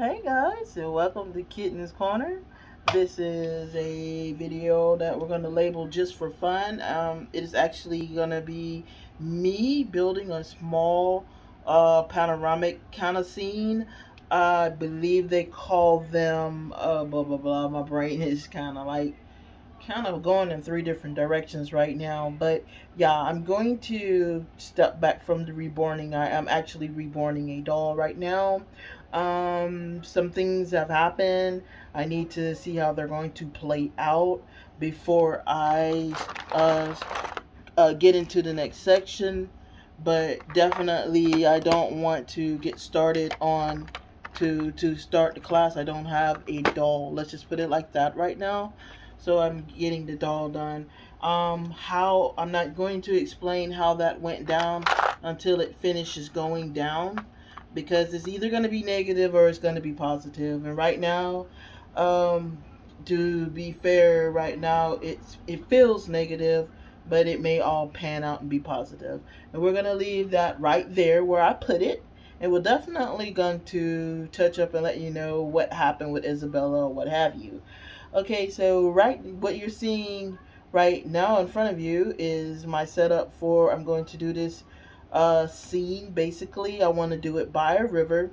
Hey guys, and welcome to Kitten's Corner. This is a video that we're going to label just for fun. It is actually going to be me building a small panoramic kind of scene. I believe they call them blah blah blah. My brain is kind of going in three different directions right now, but yeah, I'm going to step back from the reborning. I am actually reborning a doll right now. Some things have happened. I need to see how they're going to play out before I get into the next section. But definitely I don't want to get started on to start the class. I don't have a doll, let's just put it like that right now. So I'm getting the doll done. How I'm not going to explain how that went down until it finishes going down, because it's either going to be negative or it's going to be positive. And right now, to be fair, right now it feels negative, but it may all pan out and be positive. And we're going to leave that right there where I put it. And we're definitely going to touch up and let you know what happened with Isabella or what have you. Okay, so what you're seeing right now in front of you is my setup for, I'm going to do this scene. Basically, I want to do it by a river,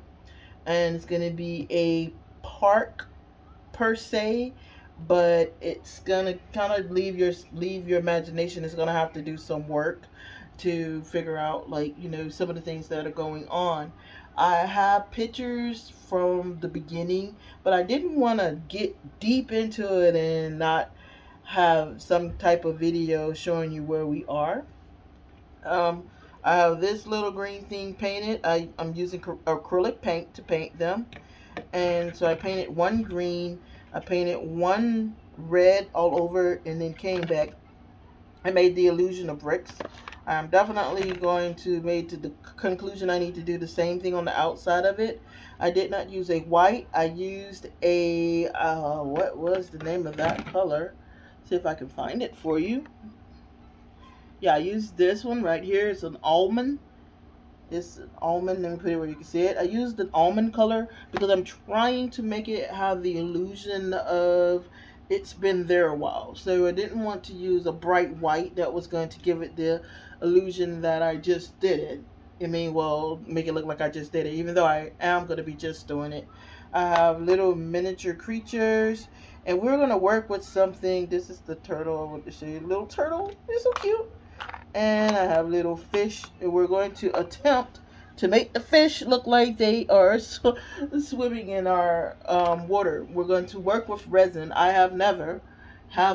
and it's going to be a park per se, but it's gonna kind of leave your imagination. It's gonna have to do some work to figure out, like, some of the things that are going on. I have pictures from the beginning, but I didn't want to get deep into it and not have some type of video showing you where we are. I have this little green thing painted. I'm using acrylic paint to paint them. And so I painted one green, I painted one red all over, and then came back. I made the illusion of bricks. I'm definitely going to make to the conclusion I need to do the same thing on the outside of it. I did not use a white. I used a, what was the name of that color? See if I can find it for you. Yeah, I used this one right here. It's an almond. It's an almond. Let me put it where you can see it. I used an almond color because I'm trying to make it have the illusion of it's been there a while. So I didn't want to use a bright white that was going to give it the illusion that I just did it. I mean, well, make it look like I just did it, even though I am going to be just doing it. I have little miniature creatures, and we're going to work with something. This is the turtle. I want to show you. Little turtle. It's so cute. And I have little fish, and we're going to attempt to make the fish look like they are swimming in our water. We're going to work with resin. Have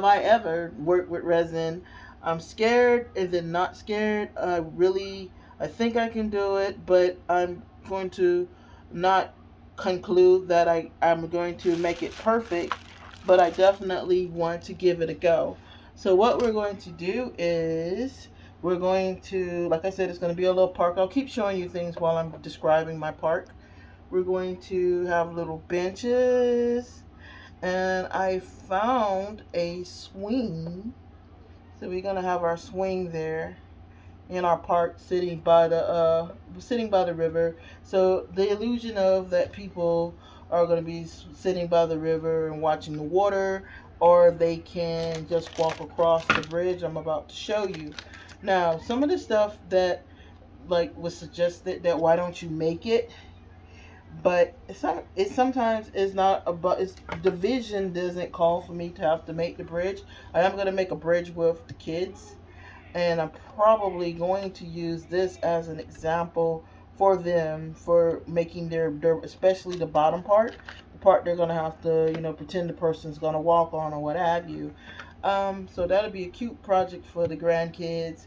I ever worked with resin. I'm scared and then not scared. I think I can do it, but I'm going to not conclude that I'm going to make it perfect, but I definitely want to give it a go. So what we're going to do is we're going to, like I said, it's going to be a little park. I'll keep showing you things while I'm describing my park. We're going to have little benches, and I found a swing. So we're going to have our swing there in our park, sitting by the river. So the illusion of that people are going to be sitting by the river and watching the water, or they can just walk across the bridge I'm about to show you. Now, some of the stuff that was suggested, that why don't you make it, but it sometimes is not about, it's the vision doesn't call for me to have to make the bridge. I am going to make a bridge with the kids, and I'm probably going to use this as an example for them for making their especially the bottom part, the part they're going to have to pretend the person's going to walk on or what have you. So that'll be a cute project for the grandkids,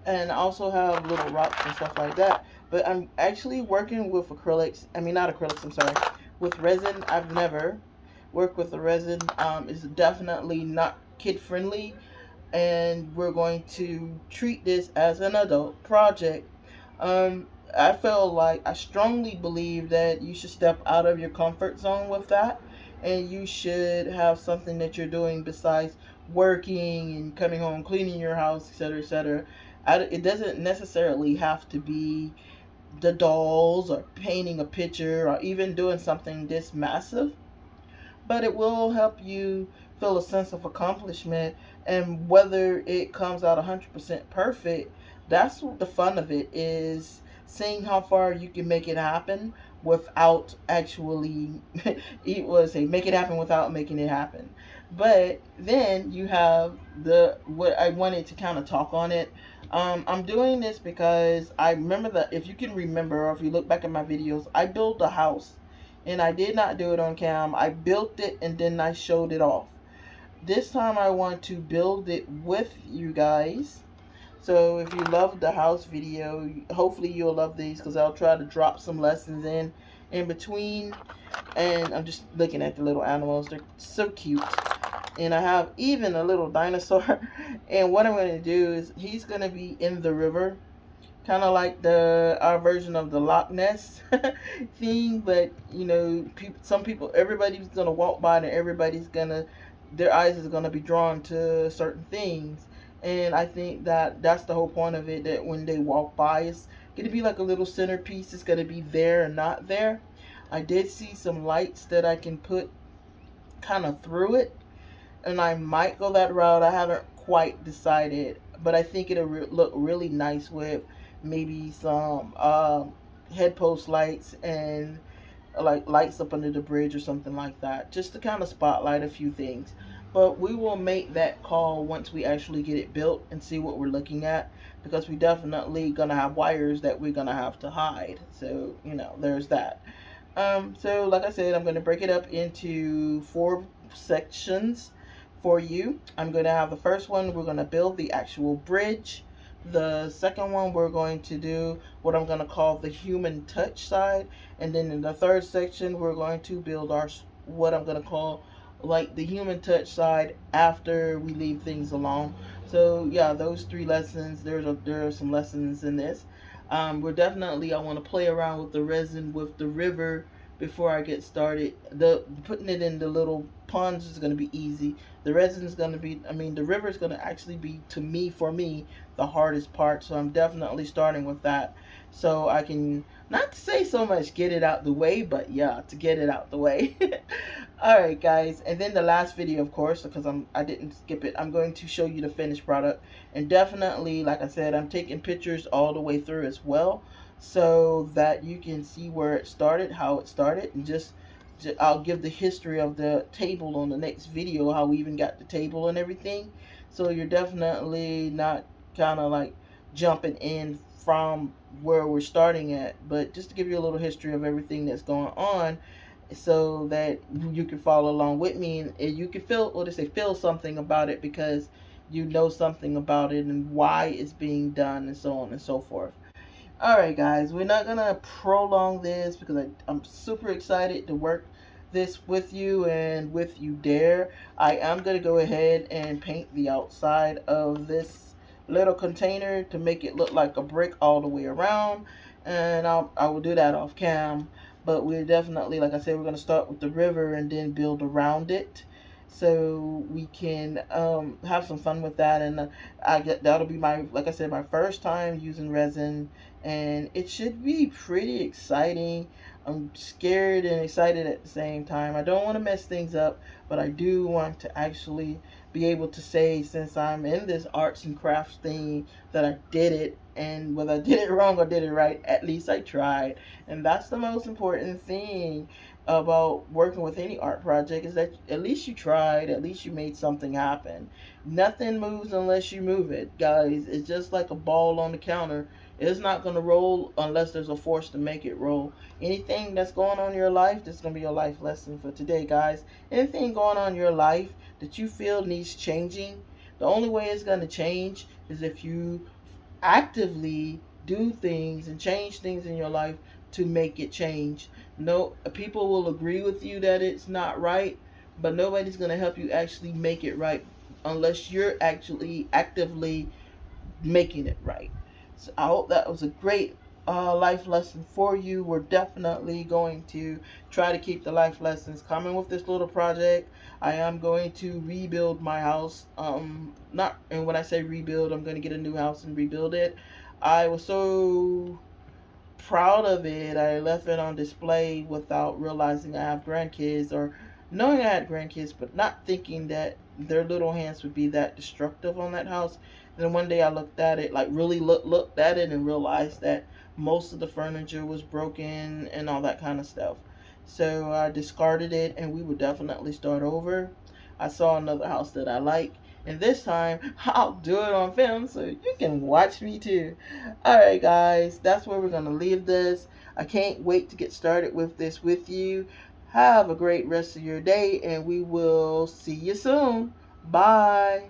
and I also have little rocks and stuff like that. But I'm actually working with acrylics. I mean, not acrylics, I'm sorry. With resin. I've never worked with the resin. It's definitely not kid friendly, and we're going to treat this as an adult project. I feel like, I strongly believe that you should step out of your comfort zone with that, and you should have something that you're doing besides working and coming home, cleaning your house, etc., etc. It doesn't necessarily have to be the dolls or painting a picture or even doing something this massive, but it will help you feel a sense of accomplishment. And whether it comes out 100% perfect, that's what the fun of it is, seeing how far you can make it happen without actually it was a make it happen without making it happen. But then you have the what I wanted to kind of talk on it. I'm doing this because I remember that, if you can remember, or if you look back at my videos, I built a house, and I did not do it on cam. I built it and then I showed it off. This time I want to build it with you guys. So if you love the house video, hopefully you'll love these, because I'll try to drop some lessons in between. And I'm just looking at the little animals. They're so cute. And I have even a little dinosaur. And what I'm going to do is, he's going to be in the river, kind of like our version of the Loch Ness thing. But you know, some people, everybody's gonna walk by and everybody's gonna, their eyes is gonna be drawn to certain things. And I think that that's the whole point of it, that when they walk by, it's gonna be like a little centerpiece. It's gonna be there and not there. I did see some lights that I can put kind of through it, and I might go that route. I haven't quite decided, but I think it'll look really nice with maybe some head post lights and like lights up under the bridge or something like that, just to kind of spotlight a few things. But we will make that call once we actually get it built and see what we're looking at, because we definitely gonna have wires that we're gonna have to hide. So you know, there's that. So like I said, I'm gonna break it up into 4 sections for you. I'm going to have the first one, we're going to build the actual bridge. The second one, we're going to do what I'm going to call the human touch side. And then in the third section, we're going to build our, what I'm going to call like the human touch side after we leave things alone. So yeah, those 3 lessons, there are some lessons in this. We're definitely, I want to play around with the resin, with the river, before I get started. The putting it in the little ponds is going to be easy. The resin is going to be, the river is going to actually be, for me, the hardest part. So I'm definitely starting with that, so I can, not to say so much get it out the way, but yeah, to get it out the way. Alright guys, and then the last video, of course, because I didn't skip it, I'm going to show you the finished product. And definitely, like I said, I'm taking pictures all the way through as well, so that you can see where it started, how it started, and just I'll give the history of the table on the next video, how we even got the table and everything. So you're definitely not kind of like jumping in from where we're starting at, but just to give you a little history of everything that's going on, so that you can follow along with me, and you can feel something about it, because you know something about it and why it's being done, and so on and so forth. Alright guys, we're not gonna prolong this, because I'm super excited to work this with you and with you there. I am gonna go ahead and paint the outside of this little container to make it look like a brick all the way around, and I will do that off cam. But we're definitely, like I said, we're gonna start with the river and then build around it, so we can have some fun with that. And that'll be my, like I said, my first time using resin, and it should be pretty exciting. I'm scared and excited at the same time. I don't want to mess things up, but I do want to actually be able to say, since I'm in this arts and crafts thing, that I did it. And whether I did it wrong or did it right, at least I tried. And that's the most important thing about working with any art project, is that at least you tried, at least you made something happen. Nothing moves unless you move it, guys. It's just like a ball on the counter. It's not going to roll unless there's a force to make it roll. Anything that's going on in your life, that's going to be your life lesson for today, guys. Anything going on in your life that you feel needs changing, the only way it's going to change is if you actively do things and change things in your life to make it change. No, people will agree with you that it's not right, but nobody's going to help you actually make it right unless you're actually actively making it right. So I hope that was a great life lesson for you. We're definitely going to try to keep the life lessons coming with this little project. I am going to rebuild my house. And when I say rebuild, I'm going to get a new house and rebuild it. I was so proud of it. I left it on display without realizing I have grandkids, or knowing I had grandkids, but not thinking that their little hands would be that destructive on that house. And then one day I looked at it, like really looked at it, and realized that most of the furniture was broken and all that kind of stuff. So I discarded it, and we would definitely start over. I saw another house that I like, and this time I'll do it on film so you can watch me too. Alright guys, that's where we're going to leave this. I can't wait to get started with this with you. Have a great rest of your day, and we will see you soon. Bye.